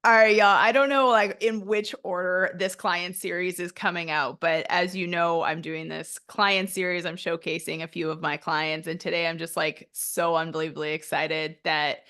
All right, y'all. I don't know like in which order this client series is coming out, but as you know, I'm doing this client series. I'm showcasing a few of my clients, and today I'm just like so unbelievably excited that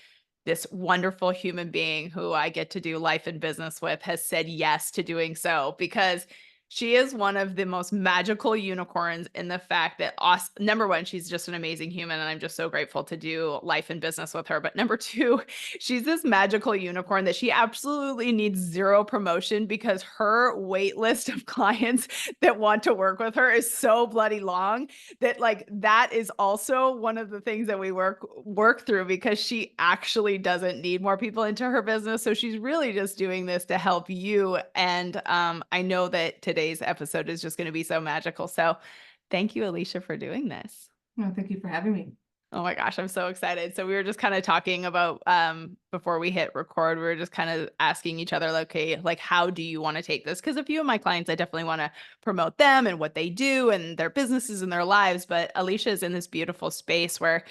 this wonderful human being who I get to do life and business with has said yes to doing so because she is one of the most magical unicorns in the fact that number one, she's just an amazing human, and I'm just so grateful to do life and business with her. But number two, she's this magical unicorn that she absolutely needs zero promotion because her wait list of clients that want to work with her is so bloody long that like that is also one of the things that we work through because she actually doesn't need more people into her business. So she's really just doing this to help you. And I know that today's episode is just going to be so magical. So thank you, Alicia, for doing this. No, thank you for having me. Oh my gosh, I'm so excited. So we were just kind of talking about before we hit record, we were just kind of asking each other, like, okay, like how do you want to take this? Because a few of my clients, I definitely want to promote them and what they do and their businesses and their lives. But Alicia is in this beautiful space where,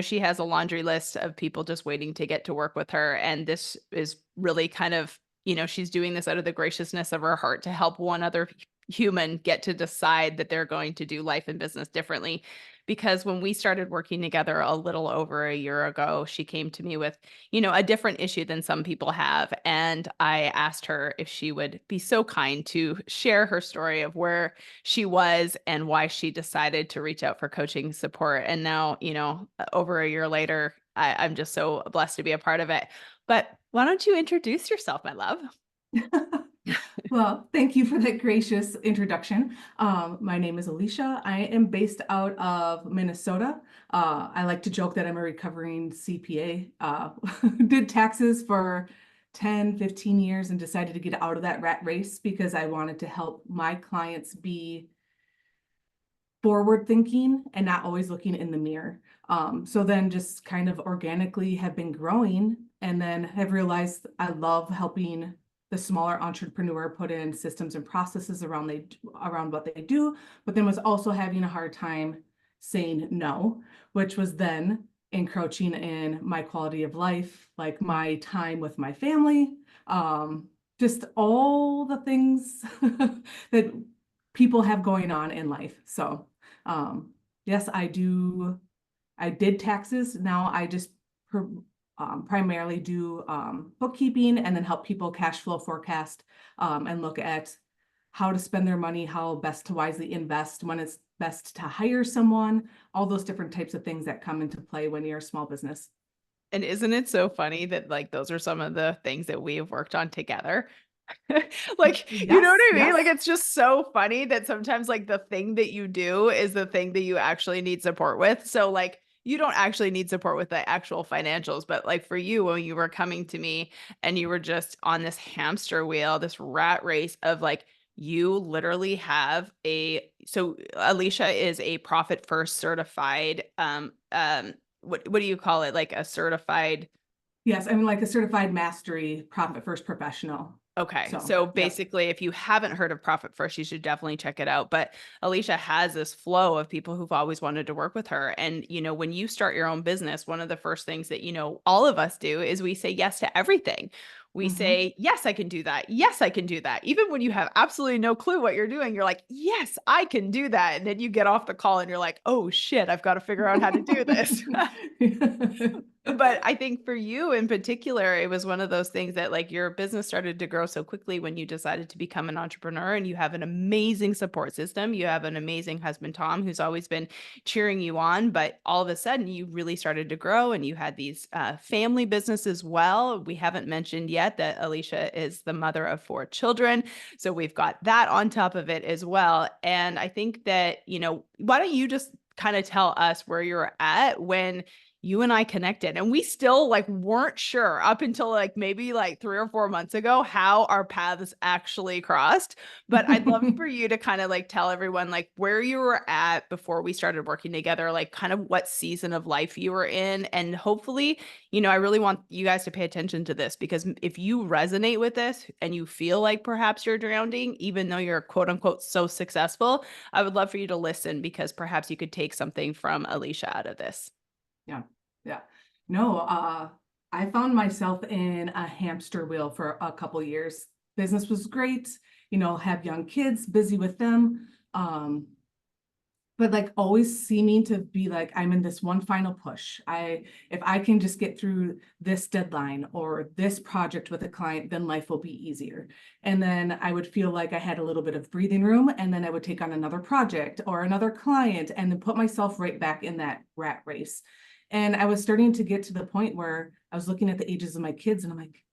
she has a laundry list of people just waiting to get to work with her. And this is really kind of, she's doing this out of the graciousness of her heart to help one other human get to decide that they're going to do life and business differently because when we started working together a little over a year ago, she came to me with, a different issue than some people have. And I asked her if she would be so kind to share her story of where she was and why she decided to reach out for coaching support. And now, over a year later, I'm just so blessed to be a part of it. But why don't you introduce yourself, my love? Well, thank you for that gracious introduction. My name is Alicia. I am based out of Minnesota. I like to joke that I'm a recovering CPA. Did taxes for 10, 15 years and decided to get out of that rat race because I wanted to help my clients be forward thinking and not always looking in the mirror. So then just kind of organically have been growing and then have realized I love helping the smaller entrepreneur put in systems and processes around what they do, but then was also having a hard time saying no, which was then encroaching in my quality of life, like my time with my family, just all the things that people have going on in life. So yes, I do. I did taxes. Now I just primarily do bookkeeping and then help people cash flow forecast and look at how to spend their money, how best to wisely invest, when it's best to hire someone, all those different types of things that come into play when you're a small business. And isn't it so funny that like those are some of the things that we have worked on together? Like, you know what Yes, I mean? Like, yes. it's just so funny that sometimes like the thing that you do is the thing that you actually need support with. So like you don't actually need support with the actual financials, but like for you, when you were coming to me and you were just on this hamster wheel, this rat race of like, you literally have so Alicia is a profit first certified, what do you call it? Like a certified. Yes, I'm like a certified mastery profit first professional. Okay. So, So yep. basically, if you haven't heard of Profit First, you should definitely check it out. But Alicia has this flow of people who've always wanted to work with her. And, when you start your own business, one of the first things that, all of us do is we say yes to everything. We Mhm. say, yes, I can do that. Yes, I can do that. Even when you have absolutely no clue what you're doing, you're like, yes, I can do that. And then you get off the call and you're like, oh shit, I've got to figure out how to do this. But I think for you in particular, it was one of those things that like your business started to grow so quickly when you decided to become an entrepreneur and you have an amazing support system. You have an amazing husband, Tom, who's always been cheering you on. But all of a sudden, you really started to grow and you had these family business as well. We haven't mentioned yet that Alicia is the mother of 4 children. So we've got that on top of it as well. And I think that, why don't you just kind of tell us where you're at when you and I connected and we still like weren't sure up until like maybe like 3 or 4 months ago how our paths actually crossed. But I'd love for you to kind of like tell everyone like where you were at before we started working together, like kind of what season of life you were in. And hopefully, I really want you guys to pay attention to this because if you resonate with this and you feel like perhaps you're drowning, even though you're quote unquote so successful, I would love for you to listen because perhaps you could take something from Alicia out of this. Yeah, yeah. No, I found myself in a hamster wheel for a couple years. Business was great, have young kids, busy with them. But like always seeming to be like, I'm in this one final push. If I can just get through this deadline or this project with a client, then life will be easier. And then I would feel like I had a little bit of breathing room, and then I would take on another project or another client and then put myself right back in that rat race. And I was starting to get to the point where I was looking at the ages of my kids and I'm like,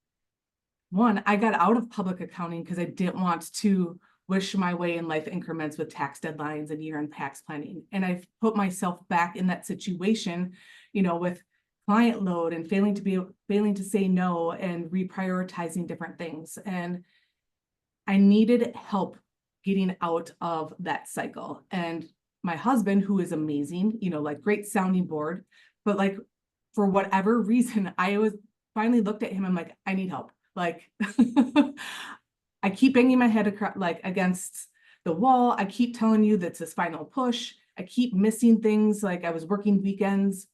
one, I got out of public accounting because I didn't want to wish my way in life increments with tax deadlines and year-end tax planning. And I've put myself back in that situation, with client load and failing to say no and reprioritizing different things. And I needed help getting out of that cycle. And my husband, who is amazing, like great sounding board, but like for whatever reason, I was finally looked at him. I'm like, I need help. Like, I keep banging my head across, like against the wall. I keep telling you that's this final push. I keep missing things. Like I was working weekends.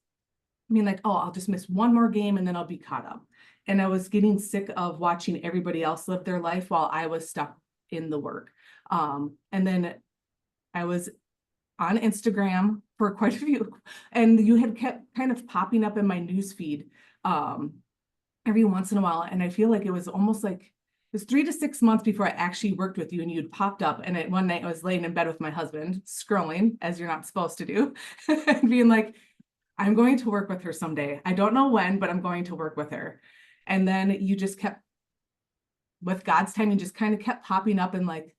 I mean, like, oh, I'll just miss one more game and then I'll be caught up. And I was getting sick of watching everybody else live their life while I was stuck in the work. And then I was on Instagram for quite a few, and you had kept kind of popping up in my news feed every once in a while. And I feel like it was almost like it was 3 to 6 months before I actually worked with you, and you'd popped up. And one night I was laying in bed with my husband, scrolling as you're not supposed to do, and being like, I'm going to work with her someday. I don't know when, but I'm going to work with her. And then you just kept, with God's timing, just kind of kept popping up in like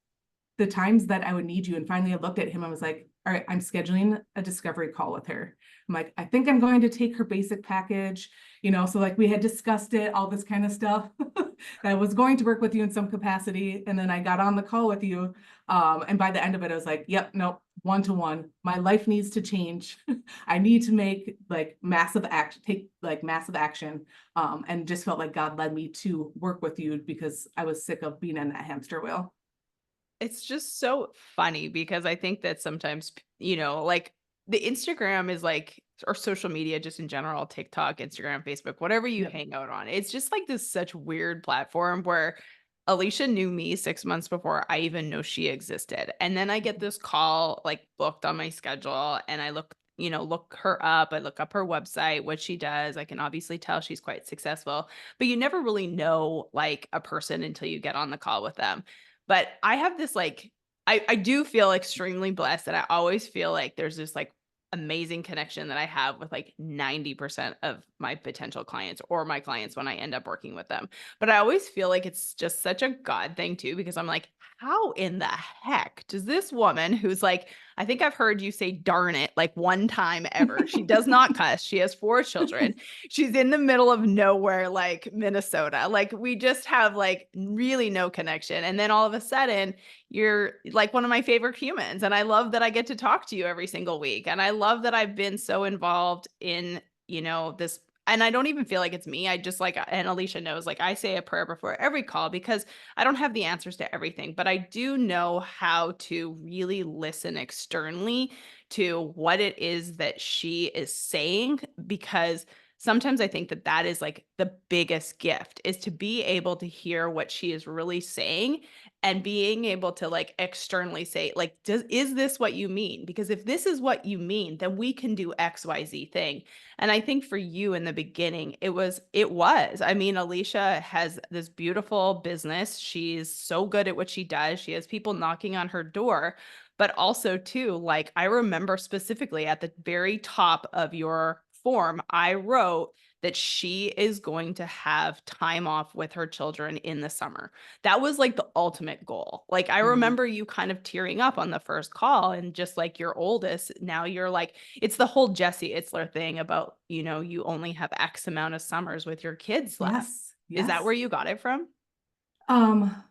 the times that I would need you. And finally I looked at him. I was like, all right, I'm scheduling a discovery call with her. I'm like, I think I'm going to take her basic package, so like we had discussed it, all this kind of stuff. I was going to work with you in some capacity. And then I got on the call with you. And by the end of it, I was like, yep, nope, 1-to-1. My life needs to change. I need to make like massive action, take like massive action. And just felt like God led me to work with you because I was sick of being in that hamster wheel. It's just so funny because I think that sometimes, like the Instagram is like, or social media just in general, TikTok, Instagram, Facebook, whatever you Yep. hang out on. It's just like this such weird platform where Alicia knew me 6 months before I even know she existed. And then I get this call like booked on my schedule and I look her up. I look up her website, what she does. I can obviously tell she's quite successful, but you never really know like a person until you get on the call with them. But I have this like I do feel extremely blessed that I always feel like there's this like amazing connection that I have with like 90% of my potential clients or my clients when I end up working with them. But I always feel like it's just such a God thing too, because I'm like, how in the heck does this woman who's like, I think I've heard you say darn it like one time ever. She does not cuss. She has 4 children. She's in the middle of nowhere, like Minnesota. Like we just have like really no connection. And then all of a sudden, you're like one of my favorite humans. And I love that I get to talk to you every single week. And I love that I've been so involved in, this. And I don't even feel like it's me. I just like, and Alicia knows, like I say a prayer before every call because I don't have the answers to everything, but I do know how to really listen externally to what it is that she is saying, because sometimes I think that that is like the biggest gift, is to be able to hear what she is really saying and being able to like externally say like, is this what you mean? Because if this is what you mean, then we can do XYZ thing. And I think for you in the beginning, it was. I mean, Alicia has this beautiful business. She's so good at what she does. She has people knocking on her door. But also too, like I remember specifically at the very top of your form, I wrote that she is going to have time off with her children in the summer. That was like the ultimate goal. Like I Mhm. remember you kind of tearing up on the first call, and just like your oldest, now you're like, it's the whole Jesse Itzler thing about, you only have X amount of summers with your kids left. Yes, Is that where yes. you got it from? Um,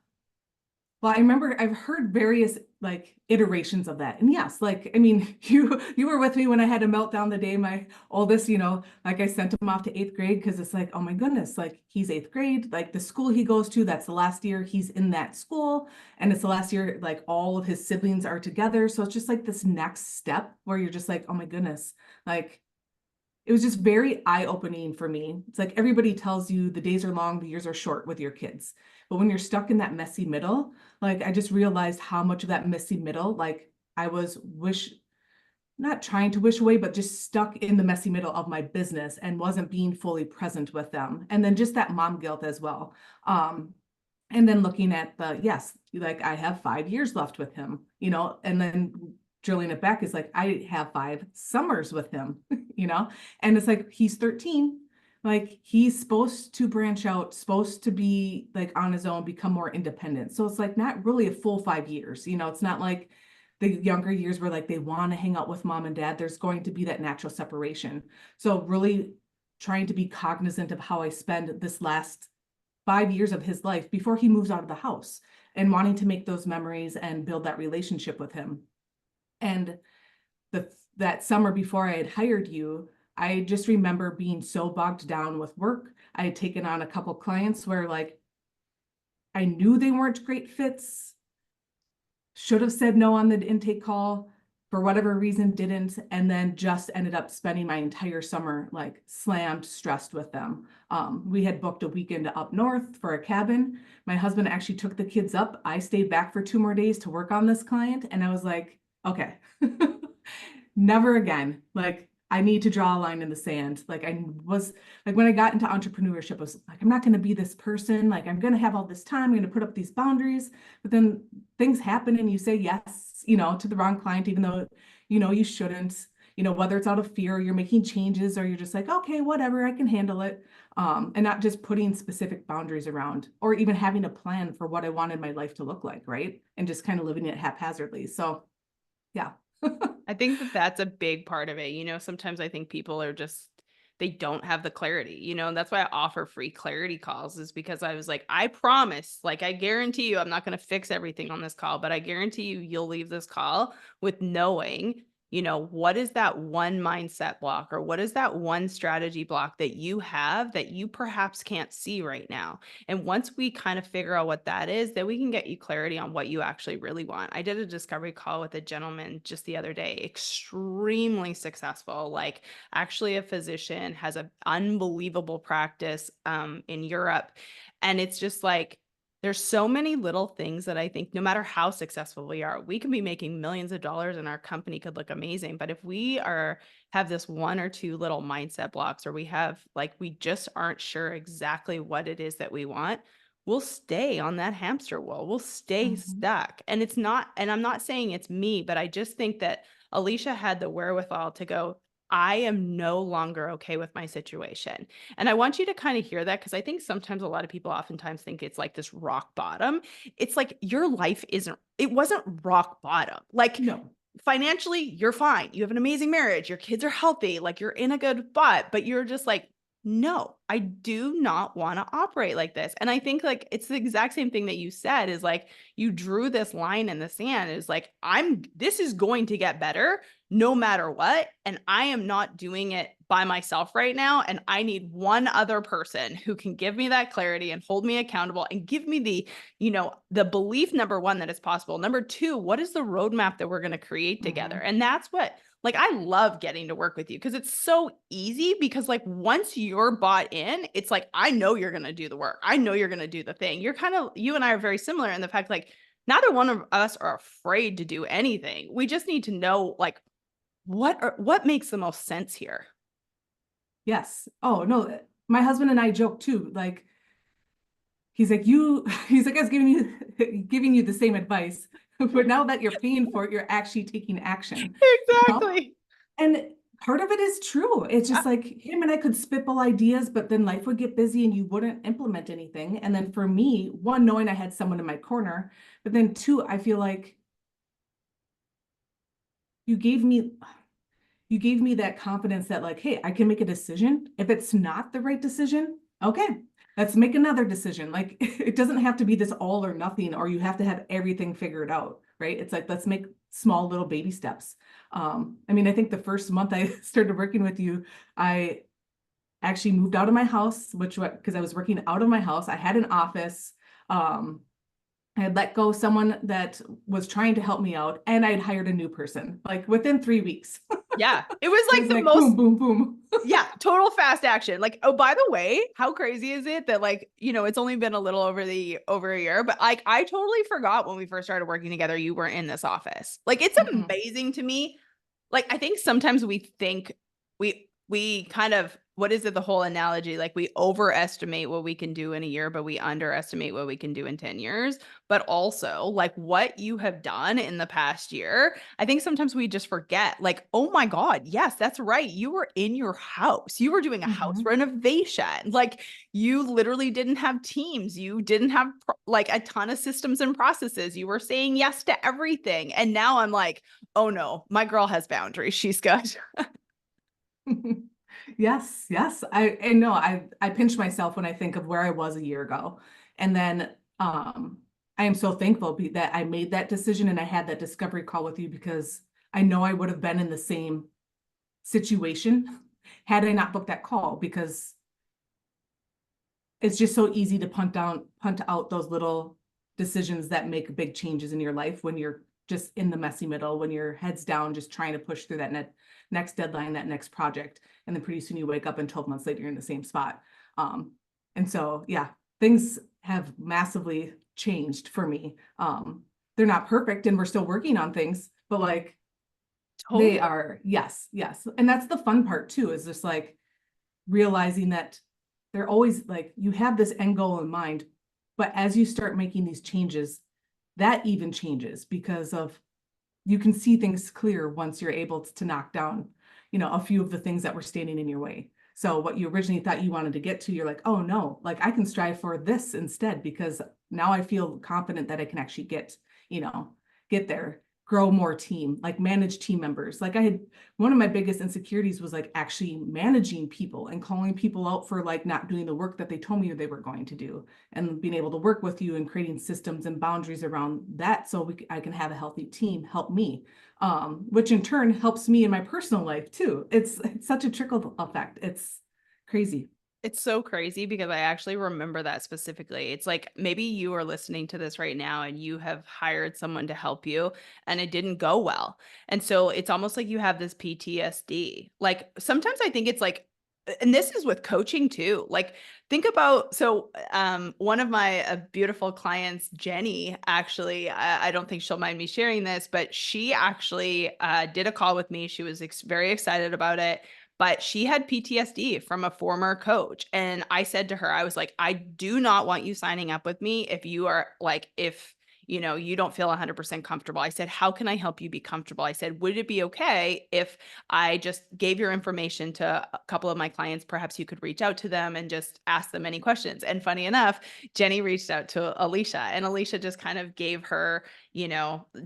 well, I remember I've heard various like iterations of that. And yes, like I mean, you were with me when I had a meltdown the day my oldest, like I sent him off to 8th grade because it's like, oh my goodness, like he's 8th grade, like the school he goes to, that's the last year he's in that school. And it's the last year, like all of his siblings are together. So it's just like this next step where you're just like, oh my goodness, like it was just very eye-opening for me. It's like everybody tells you the days are long, the years are short with your kids. But when you're stuck in that messy middle, like I just realized how much of that messy middle, like I was not trying to wish away, but just stuck in the messy middle of my business and wasn't being fully present with them. And then just that mom guilt as well. And then looking at yes, like I have 5 years left with him, and then drilling it back is like, I have 5 summers with him, and it's like, he's 13. Like he's supposed to branch out, supposed to be like on his own, become more independent. So it's like not really a full 5 years, it's not like the younger years where like they want to hang out with mom and dad. There's going to be that natural separation. So really trying to be cognizant of how I spend this last 5 years of his life before he moves out of the house, and wanting to make those memories and build that relationship with him. And that summer before I had hired you, I just remember being so bogged down with work. I had taken on a couple clients where like I knew they weren't great fits, should have said no on the intake call, for whatever reason didn't, and then just ended up spending my entire summer like slammed, stressed with them. We had booked a weekend up north for a cabin. My husband actually took the kids up. I stayed back for 2 more days to work on this client, and I was like, okay, never again. Like I need to draw a line in the sand. Like I was like, when I got into entrepreneurship, I was like, I'm not going to be this person. Like I'm going to have all this time. I'm going to put up these boundaries, but then things happen and you say yes, to the wrong client, even though, you shouldn't, whether it's out of fear, or you're making changes, or you're just like, okay, whatever, I can handle it. And not just putting specific boundaries around, or even having a plan for what I wanted my life to look like. Right. And just kind of living it haphazardly. So yeah. I think that that's a big part of it. Sometimes I think people are they don't have the clarity, and that's why I offer free clarity calls, is because I was like, I promise, like, I guarantee you, I'm not going to fix everything on this call, but I guarantee you, you'll leave this call with knowing, what is that one mindset block, or what is that one strategy block that you have that you perhaps can't see right now. And once we kind of figure out what that is, then we can get you clarity on what you actually really want. I did a discovery call with a gentleman just the other day, extremely successful, like actually a physician, has an unbelievable practice in Europe. And it's just like, there's so many little things that I think no matter how successful we are, we can be making millions of dollars and our company could look amazing. But if we have this one or two little mindset blocks, or we just aren't sure exactly what it is that we want, we'll stay on that hamster wheel. We'll stay stuck. And I'm not saying it's me, but I just think that Alicia had the wherewithal to go, I am no longer okay with my situation. And I want you to kind of hear that, because I think sometimes a lot of people oftentimes think it's like this rock bottom. It's like your life it wasn't rock bottom. Like No. financially, you're fine. You have an amazing marriage. Your kids are healthy. Like you're in a good spot, but you're just like, no, I do not want to operate like this. And I think like it's the exact same thing that you said, is like you drew this line in the sand, is like, this is going to get better no matter what. And I am not doing it by myself right now. And I need one other person who can give me that clarity and hold me accountable and give me the belief, number one, that it's possible. Number two, what is the roadmap that we're going to create together? And that's what, like, I love getting to work with you, because it's so easy, because like once you're bought in, it's like, I know you're going to do the work. I know you're going to do the thing. You and I are very similar in the fact, like, neither one of us are afraid to do anything. We just need to know, like, what makes the most sense here. Yes. Oh, no. My husband and I joke too. Like, he's like, I was giving you the same advice, but now that you're paying for it, you're actually taking action. Exactly. And part of it is true. It's just like him and I could spitball ideas, but then life would get busy and you wouldn't implement anything. And then for me, one, knowing I had someone in my corner, but then two, I feel like you gave me that confidence that like, hey, I can make a decision. If it's not the right decision, okay, let's make another decision. Like it doesn't have to be this all or nothing, or you have to have everything figured out, right? It's like, let's make small little baby steps. I mean, I think the first month I started working with you, I actually moved out of my house, because I was working out of my house. I had an office. I had let go of someone that was trying to help me out, and I'd hired a new person like within 3 weeks. Yeah. It was It like was the like most, boom, boom, boom. yeah, total fast action. Like, oh, by the way, how crazy is it that like, it's only been a little over a year, but like I totally forgot when we first started working together, you were in this office. Like it's Mm-mm. amazing to me. Like I think sometimes we think we kind of, what is it, the whole analogy, like we overestimate what we can do in a year but we underestimate what we can do in 10 years. But also like what you have done in the past year, I think sometimes we just forget, like, oh my god, yes, that's right, you were in your house, you were doing a house Mm-hmm. renovation, like you literally didn't have teams, you didn't have like a ton of systems and processes, you were saying yes to everything. And now I'm like, oh no, my girl has boundaries, she's good. Yes, yes. I know I pinch myself when I think of where I was a year ago. And then I am so thankful that I made that decision and I had that discovery call with you, because I know I would have been in the same situation had I not booked that call, because it's just so easy to punt out those little decisions that make big changes in your life when you're just in the messy middle, when your head's down, just trying to push through that next deadline, that next project. And then pretty soon you wake up and 12 months later, you're in the same spot. And so, yeah, things have massively changed for me. They're not perfect and we're still working on things, but like they Totally. are, yes, yes. And that's the fun part too, is just like realizing that they're always like, you have this end goal in mind, but as you start making these changes, that even changes, because of you can see things clear once you're able to knock down, a few of the things that were standing in your way. So what you originally thought you wanted to get to, you're like, oh no, like I can strive for this instead, because now I feel confident that I can actually you know, get there, grow more team, like manage team members. Like one of my biggest insecurities was like actually managing people and calling people out for like not doing the work that they told me they were going to do, and being able to work with you and creating systems and boundaries around that so I can have a healthy team help me, which in turn helps me in my personal life too. It's such a trickle effect. It's crazy. It's so crazy because I actually remember that specifically. It's like maybe you are listening to this right now and you have hired someone to help you and it didn't go well. And so it's almost like you have this PTSD. Like sometimes I think it's like, and this is with coaching too. Like think about, so one of my beautiful clients, Jenny, actually, I don't think she'll mind me sharing this, but she actually did a call with me. She was very excited about it, but she had PTSD from a former coach. And I said to her, I was like, I do not want you signing up with me if you are like, if you don't feel 100% comfortable. I said, how can I help you be comfortable? I said, would it be okay if I just gave your information to a couple of my clients? Perhaps you could reach out to them and just ask them any questions. And funny enough, Jenny reached out to Alicia, and Alicia just kind of gave her,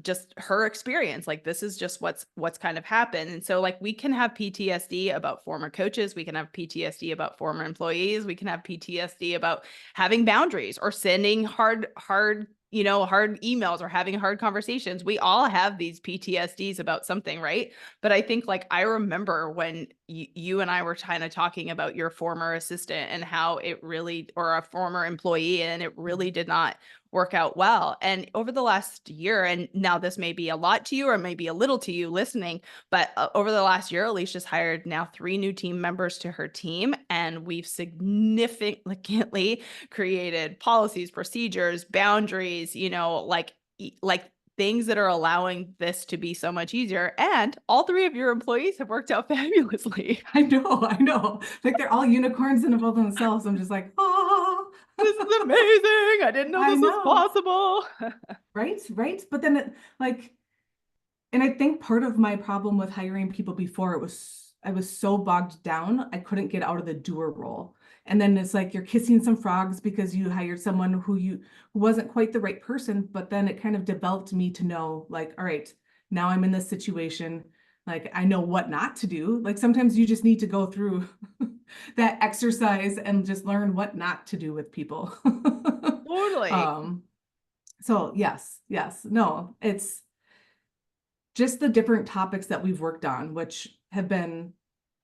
just her experience. Like this is just what's kind of happened. And so like we can have PTSD about former coaches, we can have PTSD about former employees, we can have PTSD about having boundaries or sending hard emails or having hard conversations. We all have these PTSDs about something, right? But I think like I remember when you and I were kind of talking about your former assistant and how it really, or a former employee, and it really did not work out well. And over the last year, and now this may be a lot to you or maybe a little to you listening, but over the last year, Alicia's hired now 3 new team members to her team, and we've significantly created policies, procedures, boundaries, like things that are allowing this to be so much easier. And all 3 of your employees have worked out fabulously. I know, I know. Like they're all unicorns in and of themselves. I'm just like, oh, This is amazing. I didn't know I this was know. possible. Right, right. But then like, and I think part of my problem with hiring people before, I was so bogged down, I couldn't get out of the doer role. And then it's like you're kissing some frogs because you hired someone who wasn't quite the right person, but then it kind of developed me to know like, all right, now I'm in this situation, like I know what not to do. Like sometimes you just need to go through that exercise and just learn what not to do with people. Totally. Um, so yes, yes, no, it's just the different topics that we've worked on, which have been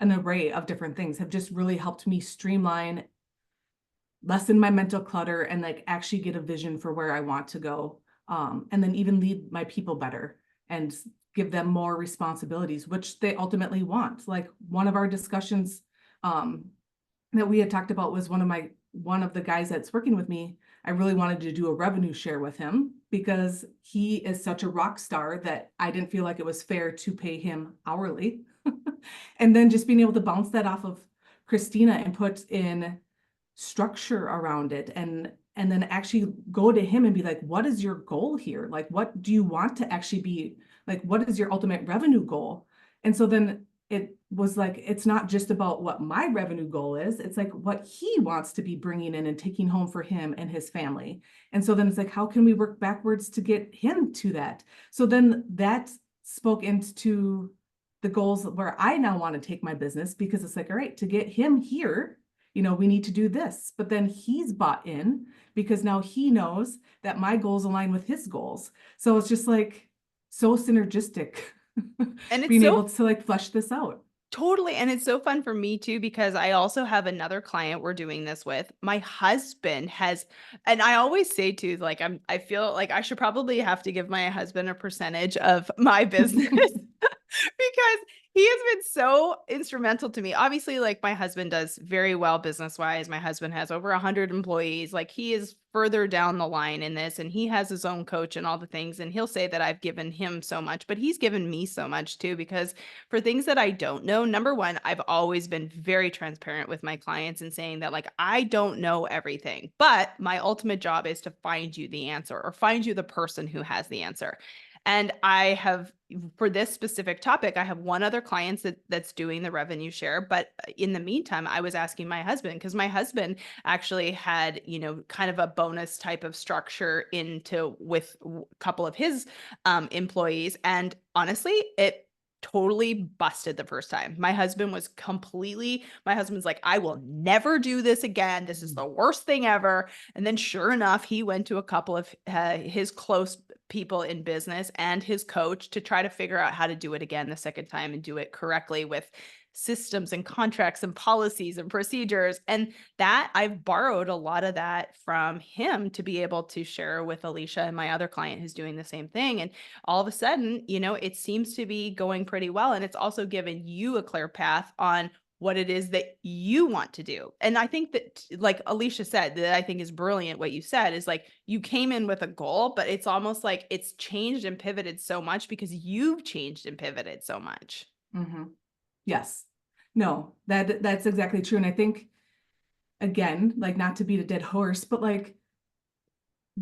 an array of different things, have just really helped me streamline lessen my mental clutter and like actually get a vision for where I want to go. And then even lead my people better and give them more responsibilities, which they ultimately want. Like one of our discussions that we had talked about was one of the guys that's working with me. I really wanted to do a revenue share with him because he is such a rock star that I didn't feel like it was fair to pay him hourly. And then just being able to bounce that off of Christina and put in structure around it and then actually go to him and be like, what is your goal here? Like, what do you want to actually be like? What is your ultimate revenue goal? And so then it was like, it's not just about what my revenue goal is. It's like what he wants to be bringing in and taking home for him and his family. And so then it's like, how can we work backwards to get him to that? So then that spoke into the goals where I now want to take my business, because it's like, all right, to get him here, we need to do this. But then he's bought in because now he knows that my goals align with his goals. So it's just like so synergistic. And it's being so able to like flesh this out. totally. And it's so fun for me too, because I also have another client we're doing this with. My husband has, and I always say too, like, I feel like I should probably have to give my husband a percentage of my business because he has been so instrumental to me. Obviously, like my husband does very well business wise. My husband has over 100 employees. Like he is further down the line in this, and he has his own coach and all the things. And he'll say that I've given him so much, but he's given me so much too, because for things that I don't know, number one, I've always been very transparent with my clients and saying that like, I don't know everything, but my ultimate job is to find you the answer or find you the person who has the answer. And I have, for this specific topic, I have one other client that's doing the revenue share. But in the meantime, I was asking my husband, because my husband actually had, kind of a bonus type of structure with a couple of his employees. And honestly, it totally busted the first time. My husband's like, I will never do this again. This is the worst thing ever. And then sure enough, he went to a couple of his close people in business and his coach to try to figure out how to do it again the second time and do it correctly with systems and contracts and policies and procedures. And that I've borrowed a lot of that from him to be able to share with Alicia and my other client who's doing the same thing. And all of a sudden, it seems to be going pretty well. And it's also given you a clear path on what it is that you want to do. And I think that, like Alicia said, that I think is brilliant what you said is like, you came in with a goal, but it's almost like it's changed and pivoted so much because you've changed and pivoted so much. Mm-hmm. Yes. No, that's exactly true. And I think, again, like not to beat a dead horse, but like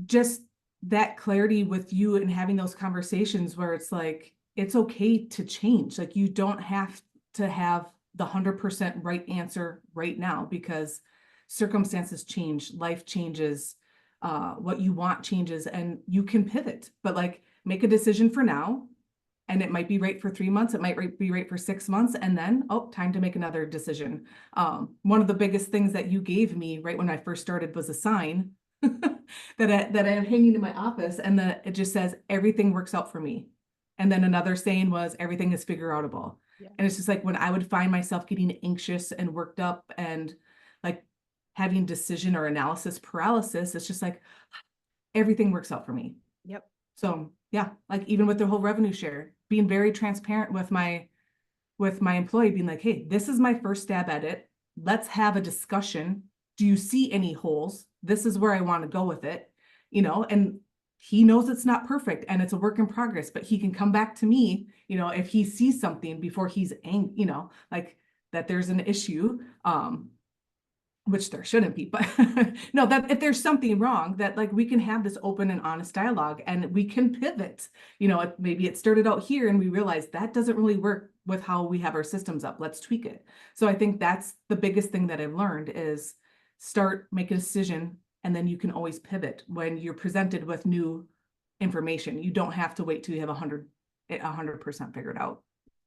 just that clarity with you and having those conversations where it's like, it's okay to change. Like you don't have to have the 100% right answer right now, because circumstances change, life changes, what you want changes, and you can pivot, but like make a decision for now. And it might be right for 3 months. It might be right for 6 months. And then, time to make another decision. One of the biggest things that you gave me right when I first started was a sign that I have hanging in my office. And then it just says, everything works out for me. And then another saying was, everything is figure outable. Yeah. And it's just like when I would find myself getting anxious and worked up and like having decision or analysis paralysis, it's just like, everything works out for me. Yep. So yeah, like even with the whole revenue share, being very transparent with my employee, being like, hey, this is my first stab at it. Let's have a discussion. Do you see any holes? This is where I want to go with it, and he knows it's not perfect and it's a work in progress, but he can come back to me, if he sees something before he's angry, like that there's an issue, which there shouldn't be, but no, that if there's something wrong, that like we can have this open and honest dialogue and we can pivot. Maybe it started out here and we realized that doesn't really work with how we have our systems up. Let's tweak it. So I think that's the biggest thing that I've learned is make a decision, and then you can always pivot when you're presented with new information. You don't have to wait till you have 100% figured out.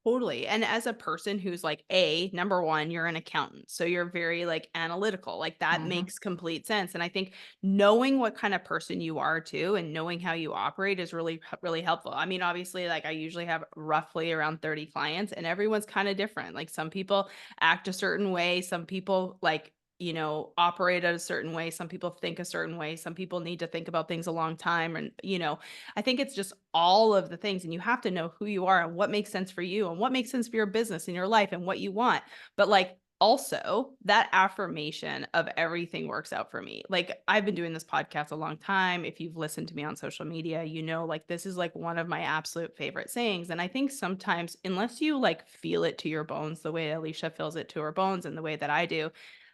Totally. And as a person who's like, number one, you're an accountant. So you're very like analytical, like that makes complete sense. And I think knowing what kind of person you are too, and knowing how you operate is really, really helpful. I mean, obviously, like I usually have roughly around 30 clients and everyone's kind of different. Like some people act a certain way. Some people like operate at a certain way. Some people think a certain way. Some people need to think about things a long time. And, I think it's just all of the things. And you have to know who you are and what makes sense for you and what makes sense for your business and your life and what you want. But like, also that affirmation of everything works out for me. Like, I've been doing this podcast a long time. If you've listened to me on social media, like this is like one of my absolute favorite sayings. And I think sometimes, unless you like feel it to your bones, the way Alicia feels it to her bones and the way that I do,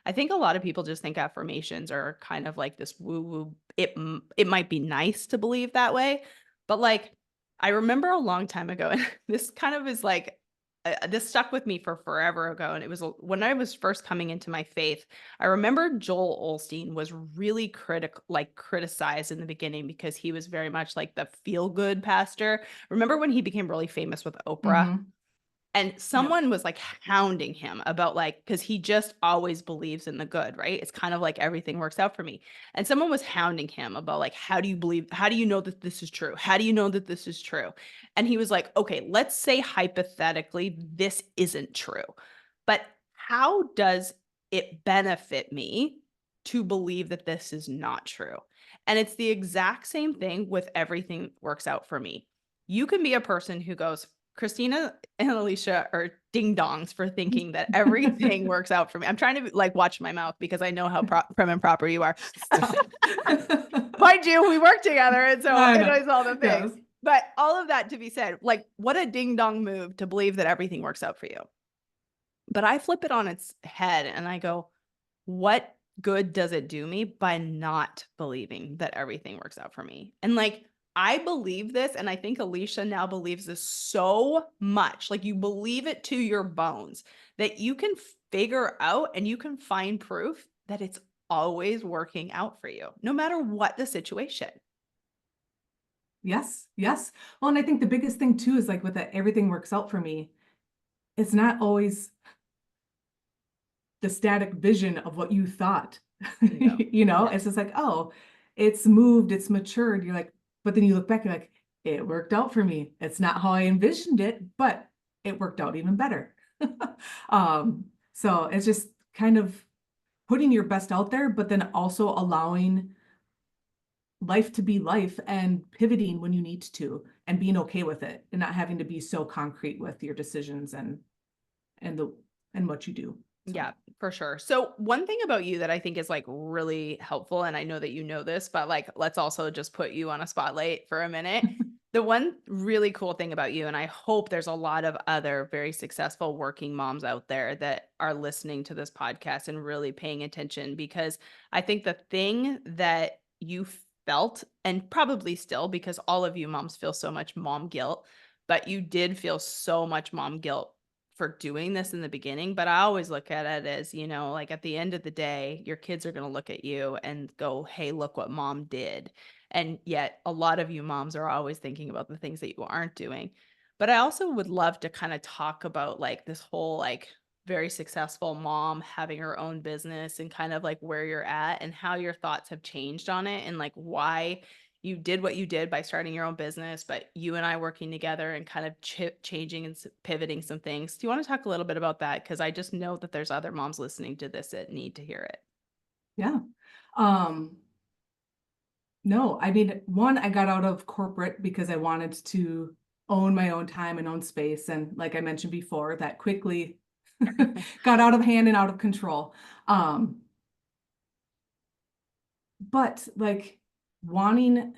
I think a lot of people just think affirmations are kind of like this woo woo. It might be nice to believe that way, but like, I remember a long time ago, and this kind of is like, this stuck with me for forever ago, and it was when I was first coming into my faith. I remember Joel Osteen was really criticized in the beginning because he was very much like the feel good pastor. Remember when he became really famous with Oprah? Mm-hmm. And Yep. someone was like hounding him about like, because he just always believes in the good, right? It's kind of like everything works out for me. And someone was hounding him about like, how do you know that this is true? How do you know that this is true? And he was like, okay, let's say hypothetically this isn't true, but how does it benefit me to believe that this is not true? And it's the exact same thing with everything works out for me. You can be a person who goes, Christina and Alicia are ding dongs for thinking that everything works out for me. I'm trying to like watch my mouth because I know how prim and proper you are. Stop. Mind you, we work together, and so I it know. knows all the things. Yes. But all of that to be said, like, what a ding dong move to believe that everything works out for you. But I flip it on its head and I go, what good does it do me by not believing that everything works out for me? And like, I believe this, and I think Alicia now believes this so much. Like, you believe it to your bones that you can figure out and you can find proof that it's always working out for you, no matter what the situation. Yes. Yes. Well, and I think the biggest thing too is like with that, everything works out for me. It's not always the static vision of what you thought. No. Yeah. It's just like, oh, it's moved, it's matured. You're like, but then you look back, you're like, it worked out for me. It's not how I envisioned it, but it worked out even better. So it's just kind of putting your best out there, but then also allowing life to be life and pivoting when you need to and being okay with it and not having to be so concrete with your decisions and the and what you do. So Yeah, for sure. So one thing about you that I think is like really helpful, and I know that you know this, but like let's also just put you on a spotlight for a minute. The one really cool thing about you, and I hope there's a lot of other very successful working moms out there that are listening to this podcast and really paying attention, because I think the thing that you felt, and probably still, because all of you moms feel so much mom guilt, but you did feel so much mom guilt for doing this in the beginning. But I always look at it as, like at the end of the day, your kids are going to look at you and go, hey, look what mom did. And yet a lot of you moms are always thinking about the things that you aren't doing. But I also would love to kind of talk about like this whole like very successful mom having her own business and kind of like where you're at and how your thoughts have changed on it and like why you did what you did by starting your own business, but you and I working together and kind of changing and pivoting some things. Do you want to talk a little bit about that? Because I just know that there's other moms listening to this that need to hear it. yeah. Um, no, I mean, one, I got out of corporate because I wanted to own my own time and own space. And like I mentioned before, that quickly got out of hand and out of control. But like wanting,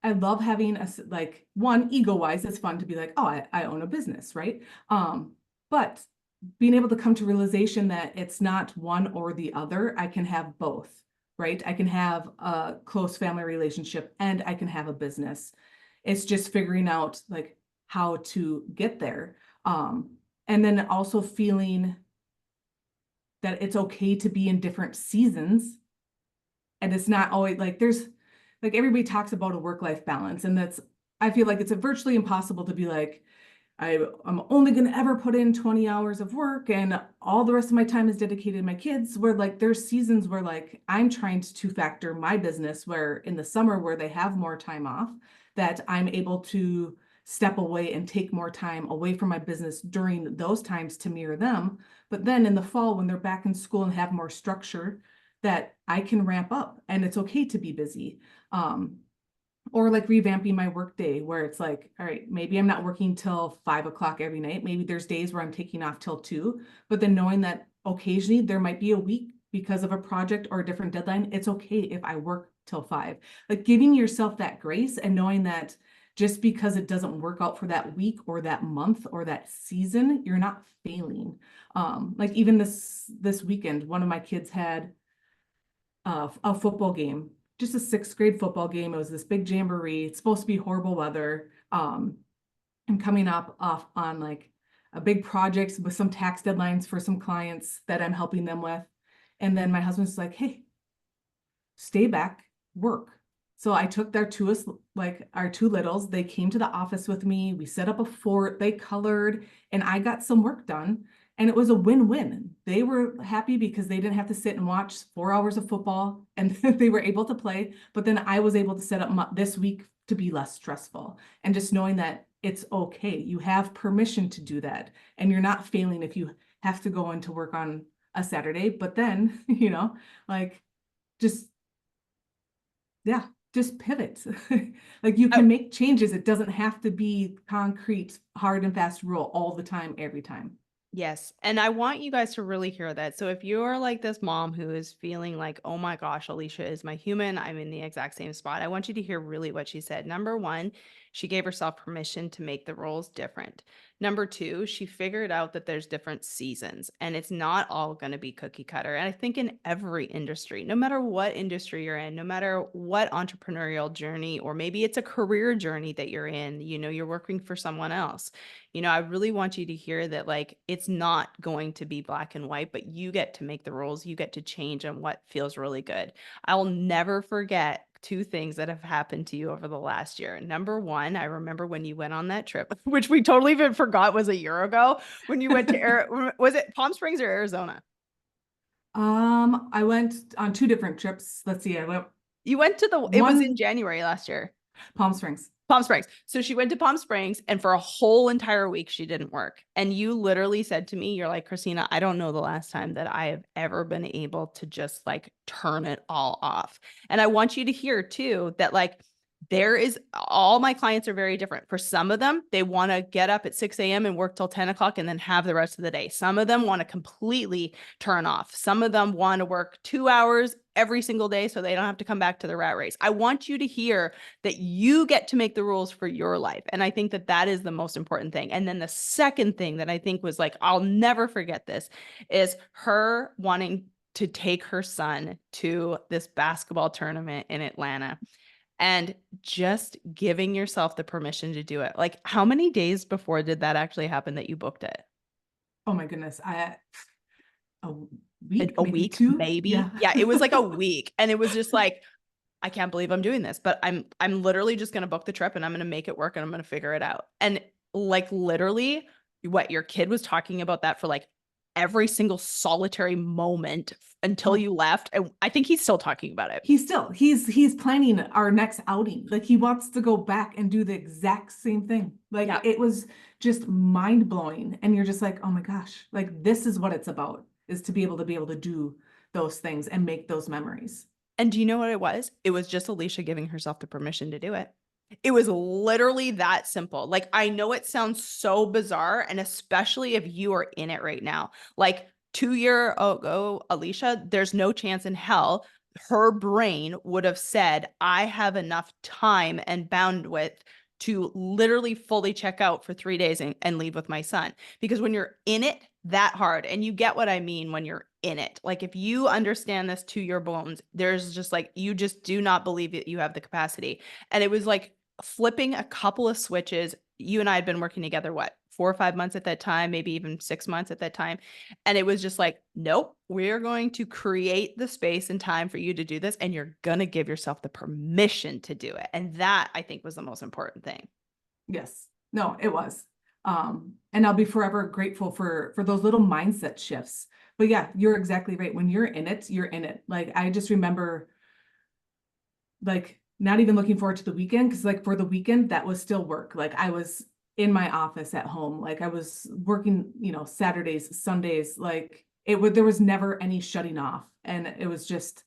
I love having like one, ego wise, it's fun to be like, oh, I own a business, right? But being able to come to realization that it's not one or the other, I can have both, right? I can have a close family relationship and I can have a business. It's just figuring out like how to get there. And then also feeling that it's okay to be in different seasons. And it's not always like there's like everybody talks about a work-life balance. And that's, I feel like it's virtually impossible to be like, I'm only going to ever put in 20 hours of work and all the rest of my time is dedicated to my kids. Where like there's seasons where like I'm trying to factor my business where in the summer where they have more time off, that I'm able to step away and take more time away from my business during those times to mirror them. But then in the fall, when they're back in school and have more structure, that I can ramp up and it's okay to be busy. Or like revamping my work day where it's like, all right, maybe I'm not working till 5 o'clock every night. Maybe there's days where I'm taking off till 2, but then knowing that occasionally there might be a week because of a project or a different deadline, it's okay if I work till 5. Like giving yourself that grace and knowing that just because it doesn't work out for that week or that month or that season, you're not failing. Like even this weekend, one of my kids had a football game, just a 6th grade football game. It was this big jamboree. It's supposed to be horrible weather. I'm coming up off on like a big project with some tax deadlines for some clients that I'm helping them with. And then my husband's like, hey, stay back, work. So I took their our two littles. They came to the office with me. We set up a fort, they colored, and I got some work done. And it was a win-win. They were happy because they didn't have to sit and watch 4 hours of football and they were able to play. But then I was able to set up this week to be less stressful. And just knowing that it's okay. You have permission to do that. And you're not failing if you have to go into work on a Saturday. But then, like just, yeah, just pivot. Like you can make changes. It doesn't have to be concrete, hard and fast rule all the time, every time. Yes. And I want you guys to really hear that. So if you're like this mom who is feeling like, oh my gosh, Alicia is my human, I'm in the exact same spot. I want you to hear really what she said. Number one, she gave herself permission to make the roles different. Number two, she figured out that there's different seasons and it's not all going to be cookie cutter. And I think in every industry, no matter what industry you're in, no matter what entrepreneurial journey, or maybe it's a career journey that you're in, you're working for someone else. I really want you to hear that like it's not going to be black and white, but you get to make the rules. You get to change on what feels really good. I'll never forget 2 things that have happened to you over the last year. Number one, I remember when you went on that trip, which we totally even forgot was a year ago, when you went to was it Palm Springs or Arizona? I went on 2 different trips. Let's see. You went to it was in January last year. Palm Springs. Palm Springs. So she went to Palm Springs and for a whole entire week, she didn't work. And you literally said to me, you're like, Christina, I don't know the last time that I have ever been able to just like turn it all off. And I want you to hear too, that like, all my clients are very different. For some of them, they want to get up at 6 a.m. and work till 10 o'clock and then have the rest of the day. Some of them want to completely turn off. Some of them want to work 2 hours every single day so they don't have to come back to the rat race. I want you to hear that you get to make the rules for your life. And I think that that is the most important thing. And then the second thing that I think was like, I'll never forget this, is her wanting to take her son to this basketball tournament in Atlanta. And just giving yourself the permission to do it. Like, how many days before did that actually happen that you booked it? Oh my goodness. A week, A maybe week, 2. maybe. Yeah. Yeah, it was like a week. And it was just like, I can't believe I'm doing this, but I'm literally just going to book the trip and I'm going to make it work and I'm going to figure it out. And like literally what your kid was talking about that for like every single solitary moment until you left. And I think he's still talking about it. He's planning our next outing. Like he wants to go back and do the exact same thing. Like It was just mind blowing. And you're just like, oh my gosh, like this is what it's about, is to be able to do those things and make those memories. And do you know what it was? It was just Alicia giving herself the permission to do it. It was literally that simple. Like, I know it sounds so bizarre, and especially if you are in it right now. Like 2 year ago, Alicia, there's no chance in hell her brain would have said, I have enough time and bandwidth to literally fully check out for 3 days and leave with my son. Because when you're in it that hard, and you get what I mean when you're in it, like if you understand this to your bones, there's just like, you just do not believe that you have the capacity. And it was like flipping a couple of switches. You and I had been working together, what, 4 or 5 months at that time, maybe even 6 months at that time. And it was just like, nope, we're going to create the space and time for you to do this. And you're going to give yourself the permission to do it. And that, I think, was the most important thing. Yes. No, it was. And I'll be forever grateful for those little mindset shifts. But yeah, you're exactly right. When you're in it, you're in it. Like I just remember like not even looking forward to the weekend, because like for the weekend, that was still work. Like I was in my office at home, like I was working, Saturdays, Sundays, like there was never any shutting off. And it was just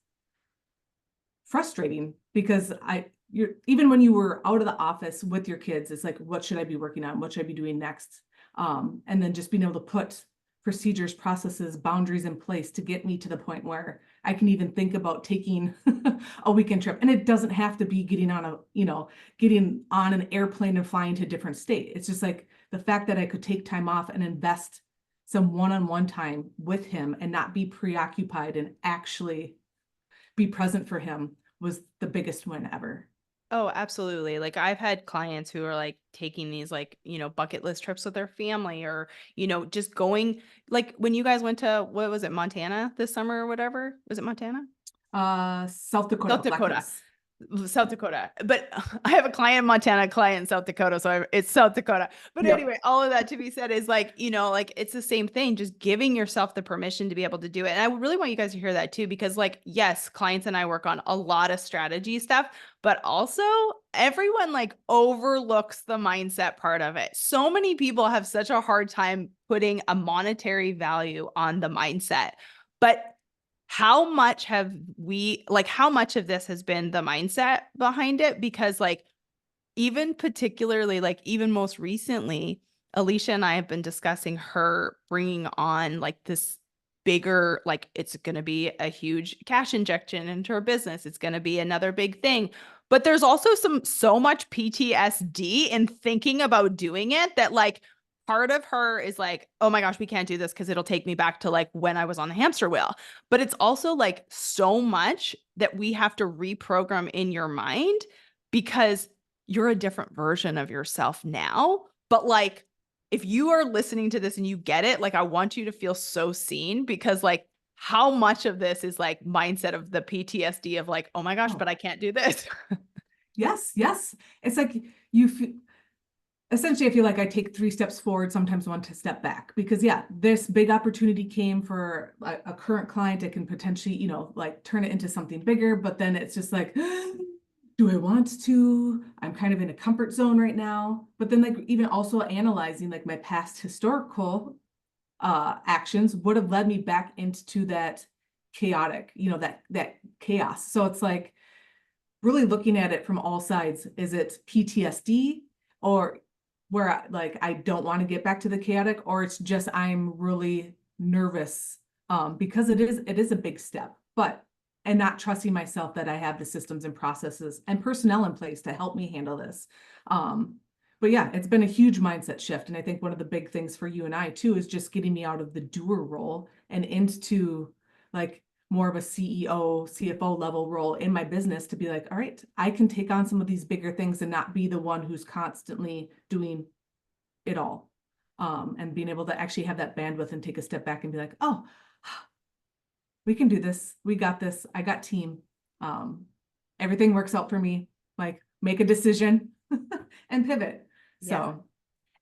frustrating because you're even when you were out of the office with your kids, it's like, what should I be working on? What should I be doing next? And then just being able to put procedures, processes, boundaries in place to get me to the point where I can even think about taking a weekend trip. And it doesn't have to be getting on an airplane and flying to a different state. It's just like the fact that I could take time off and invest some one-on-one time with him and not be preoccupied and actually be present for him was the biggest win ever. Oh, absolutely. Like I've had clients who are like taking these like, bucket list trips with their family or, just going like when you guys went to what was it, Montana this summer or whatever? Was it Montana? South South Dakota, Black Dakota. Hills. South Dakota. But I have a client in Montana, a client in South Dakota, so it's South Dakota. But Yep. anyway, all of that to be said is like, like it's the same thing, just giving yourself the permission to be able to do it. And I really want you guys to hear that too, because like, yes, clients and I work on a lot of strategy stuff, but also everyone like overlooks the mindset part of it. So many people have such a hard time putting a monetary value on the mindset. But how much how much of this has been the mindset behind it? Because like, even particularly, like even most recently, Alicia and I have been discussing her bringing on like this bigger, like it's going to be a huge cash injection into her business. It's going to be another big thing. But there's also so much PTSD in thinking about doing it that like part of her is like, oh my gosh, we can't do this because it'll take me back to like when I was on the hamster wheel. But it's also like so much that we have to reprogram in your mind because you're a different version of yourself now. But like, if you are listening to this and you get it, like, I want you to feel so seen because like, how much of this is like mindset of the PTSD of like, oh my gosh, Oh, but I can't do this. yes, yes. It's like you feel, essentially, I feel like I take 3 steps forward, sometimes one to step back, because yeah, this big opportunity came for a current client. I can potentially, like turn it into something bigger, but then it's just like, do I want to? I'm kind of in a comfort zone right now. But then like even also analyzing like my past historical actions would have led me back into that chaotic, that chaos. So it's like really looking at it from all sides. Is it PTSD or where like I don't want to get back to the chaotic, or it's just I'm really nervous because it is a big step, but and not trusting myself that I have the systems and processes and personnel in place to help me handle this. But yeah, it's been a huge mindset shift. And I think one of the big things for you and I too is just getting me out of the doer role and into like more of a CEO, CFO level role in my business to be like, all right, I can take on some of these bigger things and not be the one who's constantly doing it all. And being able to actually have that bandwidth and take a step back and be like, oh, we can do this. We got this. I got team. Um, Everything works out for me. Like make a decision and pivot. Yeah. So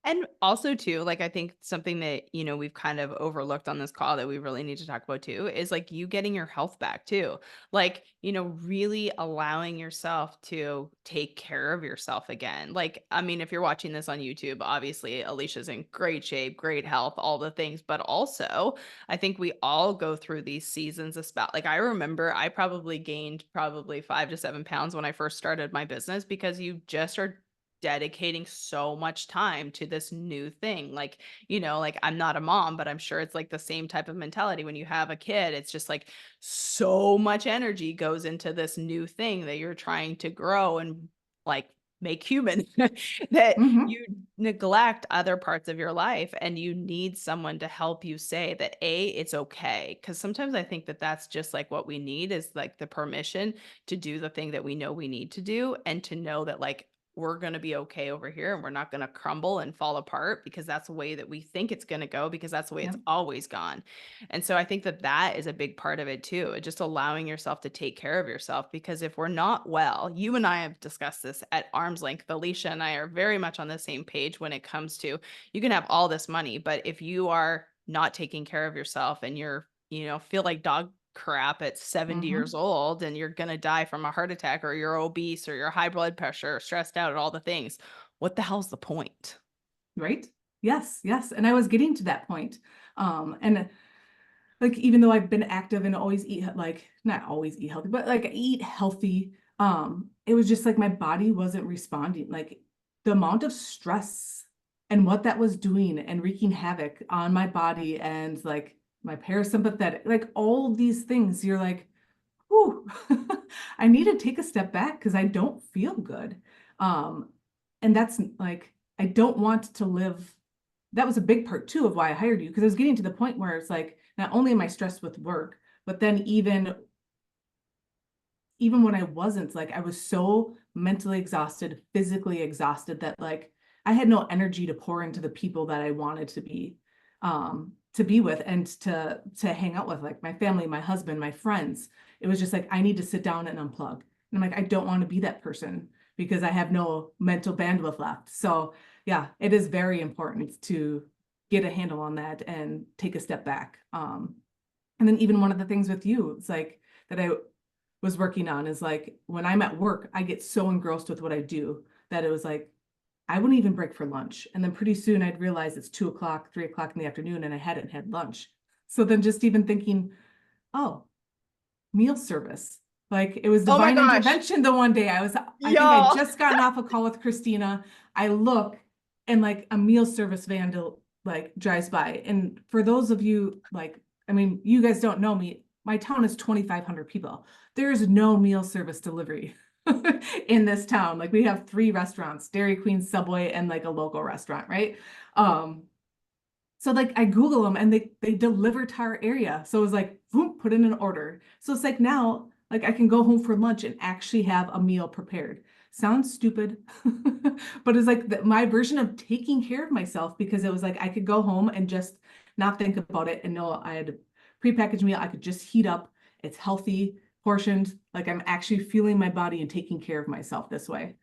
And also too, like I think something that, we've kind of overlooked on this call that we really need to talk about too is like you getting your health back too. Like, really allowing yourself to take care of yourself again. Like, I mean, if you're watching this on YouTube, obviously Alicia's in great shape, great health, all the things, but also I think we all go through these seasons of spout. Like I remember I probably gained probably 5 to 7 pounds when I first started my business because you just are dedicating so much time to this new thing. Like, like I'm not a mom, but I'm sure it's like the same type of mentality when you have a kid. It's just like so much energy goes into this new thing that you're trying to grow and like make human that mhm. you neglect other parts of your life and you need someone to help you say that it's okay, because sometimes I think that that's just like what we need is like the permission to do the thing that we know we need to do and to know that like we're going to be okay over here and we're not going to crumble and fall apart because that's the way that we think it's going to go because that's the way it's Yep. always gone. And so I think that that is a big part of it too, just allowing yourself to take care of yourself, because if we're not well, you and I have discussed this at arm's length. Alicia and I are very much on the same page when it comes to you can have all this money, but if you are not taking care of yourself and you're, feel like dog crap at 70 years Mhm. old and you're going to die from a heart attack or you're obese or you're high blood pressure or stressed out and all the things. What the hell's the point? Right? Yes, yes. And I was getting to that point. And like even though I've been active and always eat like not always eat healthy, but like I eat healthy, it was just like my body wasn't responding. Like the amount of stress and what that was doing and wreaking havoc on my body and like my parasympathetic, like all these things, you're like, whew, I need to take a step back because I don't feel good. Um, and that's like, I don't want to live. That was a big part too of why I hired you, because I was getting to the point where it's like, not only am I stressed with work, but then even when I wasn't, like I was so mentally exhausted, physically exhausted that like I had no energy to pour into the people that I wanted to be with and to hang out with, like my family, my husband, my friends. It was just like I need to sit down and unplug. And I'm like, I don't want to be that person because I have no mental bandwidth left. So yeah, it is very important to get a handle on that and take a step back. And then even one of the things with you, it's like that I was working on is like when I'm at work, I get so engrossed with what I do that it was like I wouldn't even break for lunch. And then pretty soon I'd realize it's 2 o'clock, 3 o'clock in the afternoon, and I hadn't had lunch. So then just even thinking, oh, meal service. Like it was Oh my divine gosh. intervention the one day I think I Y'all. just gotten off a call with Christina. I look and like a meal service van like drives by. And for those of you, like, I mean, you guys don't know me. My town is 2,500 people. There's no meal service delivery in this town. Like we have 3 restaurants, Dairy Queen, Subway, and like a local restaurant, right? Um, so like I Google them and they deliver to our area. So it was like, boom, put in an order. So it's like now, like I can go home for lunch and actually have a meal prepared. Sounds stupid, but it's like my version of taking care of myself because it was like I could go home and just not think about it and know I had a prepackaged meal I could just heat up. It's healthy, portioned. Like I'm actually feeling my body and taking care of myself this way.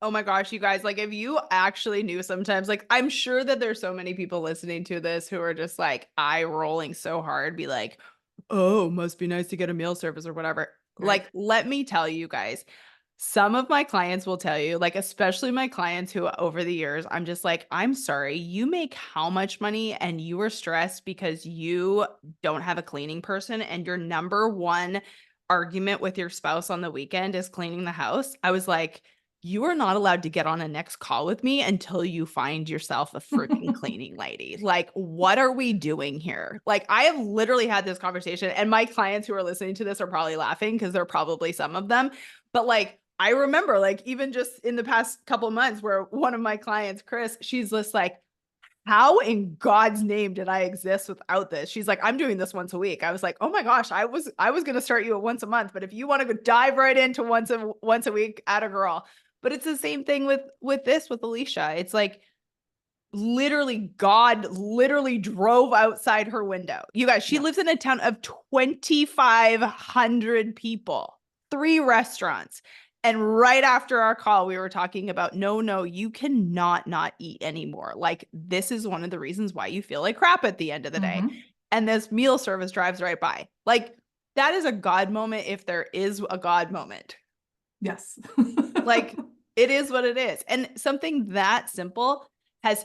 Oh my gosh, you guys, like if you actually knew sometimes, like I'm sure that there's so many people listening to this who are just like eye rolling so hard, be like, oh, must be nice to get a meal service or whatever. Right. Like, let me tell you guys, some of my clients will tell you, like, especially my clients who over the years, I'm just like, I'm sorry, you make how much money and you are stressed because you don't have a cleaning person and your number one argument with your spouse on the weekend is cleaning the house. I was like, you are not allowed to get on a next call with me until you find yourself a freaking cleaning lady. Like, what are we doing here? Like, I have literally had this conversation, and my clients who are listening to this are probably laughing because there are probably some of them. But like, I remember, like, even just in the past couple months, where one of my clients, Chris, she's just like, how in God's name did I exist without this? She's like, I'm doing this once a week. I was like, oh my gosh, I was gonna start you at once a month, but if you want to go dive right into once a week, at a girl. But it's the same thing with this with Alicia. It's like literally God literally drove outside her window. You guys, she Yeah. lives in a town of 2,500 people, 3 restaurants. And right after our call, we were talking about no, you cannot not eat anymore. Like, this is one of the reasons why you feel like crap at the end of the day. Mm-hmm. And this meal service drives right by. Like, that is a God moment if there is a God moment. Yes. Like, it is what it is. And something that simple has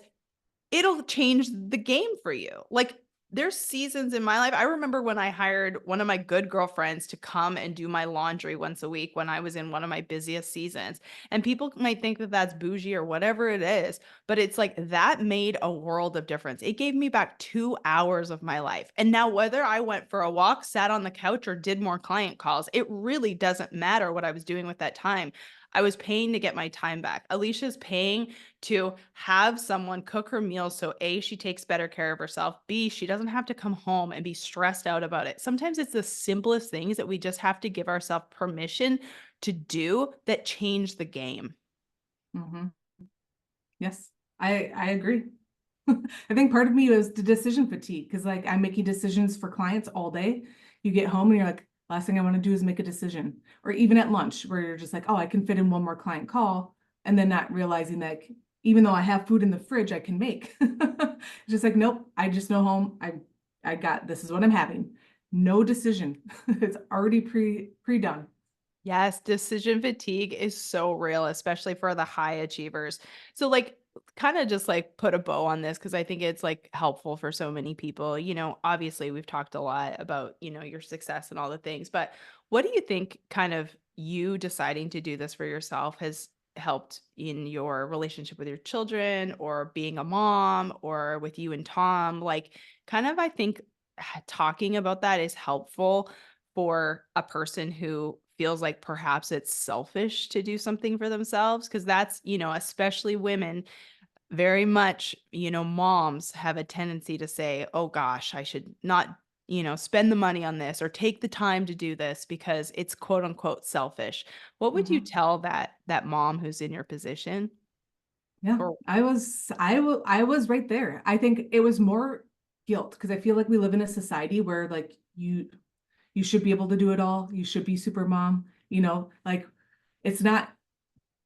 it'll change the game for you. Like there's seasons in my life. I remember when I hired one of my good girlfriends to come and do my laundry once a week when I was in one of my busiest seasons. And people might think that that's bougie or whatever it is, but it's like that made a world of difference. It gave me back 2 hours of my life. And now whether I went for a walk, sat on the couch, or did more client calls, it really doesn't matter what I was doing with that time. I was paying to get my time back. Alicia's paying to have someone cook her meals so A, she takes better care of herself, B, she doesn't have to come home and be stressed out about it. Sometimes it's the simplest things that we just have to give ourselves permission to do that change the game. Mm-hmm. Yes, I agree. I think part of me was the decision fatigue because like I'm making decisions for clients all day. You get home and you're like, last thing I want to do is make a decision. Or even at lunch where you're just like, oh, I can fit in one more client call, and then not realizing that even though I have food in the fridge, I can make. Just like, nope, I just know home. I got this is what I'm having. no decision. It's already pre-done. Yes, decision fatigue is so real, especially for the high achievers. So like kind of just like put a bow on this because I think it's like helpful for so many people. Obviously we've talked a lot about, your success and all the things, but what do you think kind of you deciding to do this for yourself has helped in your relationship with your children or being a mom or with you and Tom? Like kind of I think talking about that is helpful for a person who feels like perhaps it's selfish to do something for themselves because that's, especially women, very much, moms have a tendency to say, "Oh gosh, I should not, spend the money on this or take the time to do this because it's quote unquote selfish." What would you Mhm. tell that mom who's in your position? Yeah, Or I was right there. I think it was more guilt because I feel like we live in a society where like you should be able to do it all. You should be super mom, like it's not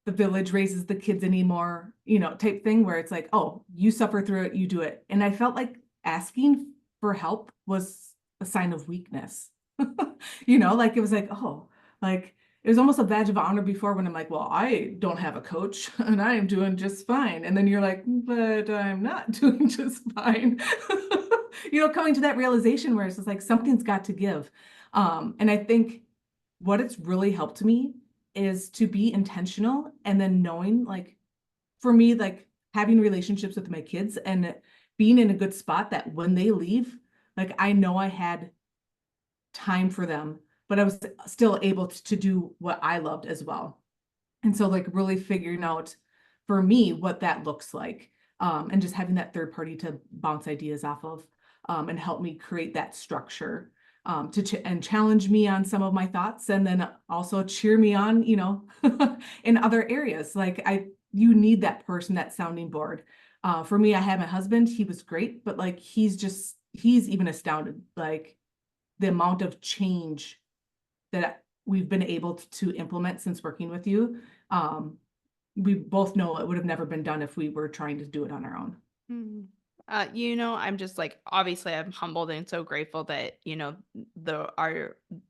the village raises the kids anymore, type thing where it's like, oh, you suffer through it, you do it. And I felt like asking for help was a sign of weakness. Like it was like, oh, like it was almost a badge of honor before when I'm like, well, I don't have a coach and I am doing just fine. And then you're like, but I'm not doing just fine. Coming to that realization where it's just like something's got to give. And I think what it's really helped me is to be intentional and then knowing like for me like having relationships with my kids and being in a good spot that when they leave like I know I had time for them but I was still able to do what I loved as well. And so like really figuring out for me what that looks like, and just having that third party to bounce ideas off of, and help me create that structure, and challenge me on some of my thoughts and then also cheer me on, in other areas. Like you need that person, that sounding board. For me, I had my husband, he was great, but like he's even astounded, like the amount of change that we've been able to implement since working with you. Um, we both know it would have never been done if we were trying to do it on our own. Mhm. I'm just like obviously I'm humbled and so grateful that,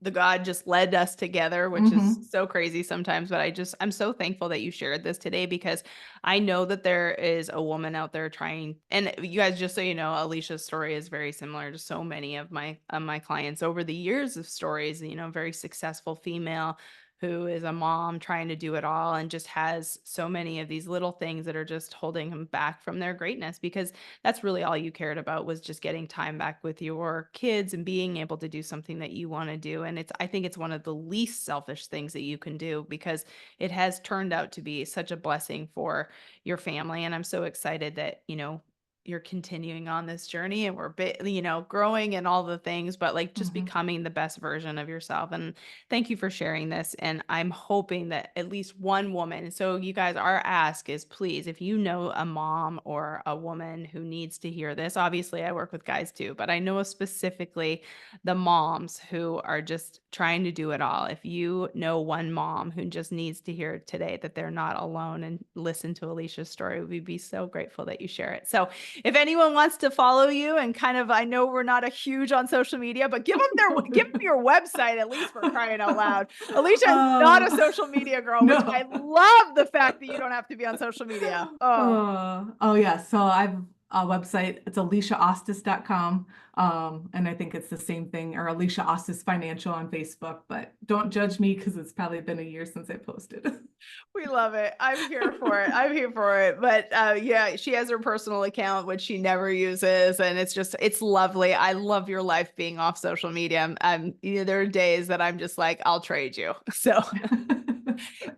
the God just led us together, which is Hmm. so crazy sometimes, but I'm so thankful that you shared this today because I know that there is a woman out there trying and you guys just so you know, Alicia's story is very similar to so many of my clients over the years of stories, very successful female who is a mom trying to do it all and just has so many of these little things that are just holding him back from their greatness because that's really all you cared about was just getting time back with your kids and being able to do something that you want to do. And I think it's one of the least selfish things that you can do because it has turned out to be such a blessing for your family. And I'm so excited that, you're continuing on this journey and we're growing and all the things, but like just Hmm. becoming the best version of yourself. And thank you for sharing this. And I'm hoping that at least one woman, so you guys, our ask is please, if you know a mom or a woman who needs to hear this, obviously I work with guys too, but I know specifically the moms who are just trying to do it all. If you know one mom who just needs to hear today that they're not alone and listen to Alicia's story, we'd be so grateful that you share it. So if anyone wants to follow you and kind of, I know we're not a huge on social media, but give them your website at least for crying out loud. Alicia is not a Uh, social media girl, which I no. love the fact that you don't have to be on social media. Oh, Oh yeah. So I've a website. It's aliciaostis.com. And I think it's the same thing, or Alicia Ostis Financial on Facebook, but don't judge me because it's probably been a year since I posted. we love it. I'm here for it. I'm here for it. But yeah, she has her personal account, which she never uses. And it's lovely. I love your life being off social media. There are days that I'm just like, I'll trade you. So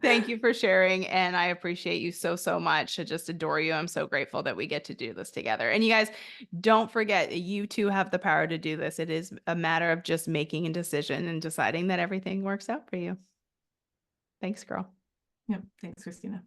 thank you for sharing, and I appreciate you so, so much. I just adore you. I'm so grateful that we get to do this together. And you guys, don't forget, you too have the power to do this. It is a matter of just making a decision and deciding that everything works out for you. Thanks, girl. Yep. Thanks, Christina.